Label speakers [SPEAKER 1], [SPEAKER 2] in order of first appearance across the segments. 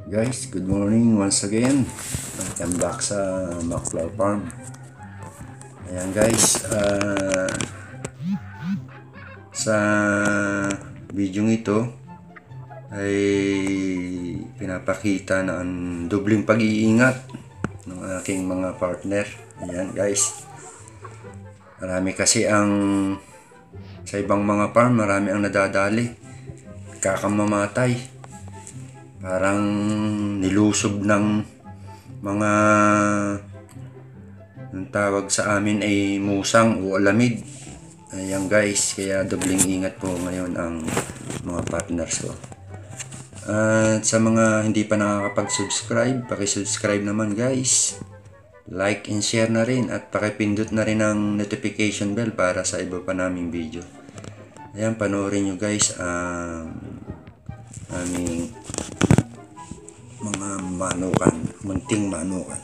[SPEAKER 1] Guys, good morning once again. Welcome back sa McFlower Farm. Ayan guys, sa video ito ay pinapakita na ang dobling pag-iingat ng aking mga partner. Ayan guys, marami kasi sa ibang mga farm, marami ang nadadali, kakamamatay. Parang nilusob ng mga ang tawag sa amin ay musang o alamid. Ayan guys, kaya dobling ingat po ngayon ang mga partners ko. At sa mga hindi pa nakakapag-subscribe, paki-subscribe naman guys. Like and share na rin at pakipindot na rin ang notification bell para sa iba pa naming video. Ayan, panoorin nyo guys ang aming mga manukan, munting manukan.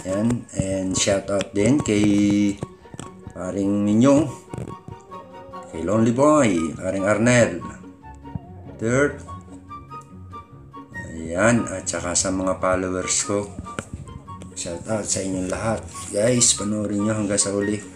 [SPEAKER 1] Ayan, and shout out din kay paring Minyong, kay Lonely Boy, paring Arnel, Dirt, ayan, at saka sa mga followers ko. Shout out sa inyong lahat. Guys, panoorin nyo hanggang sa uli.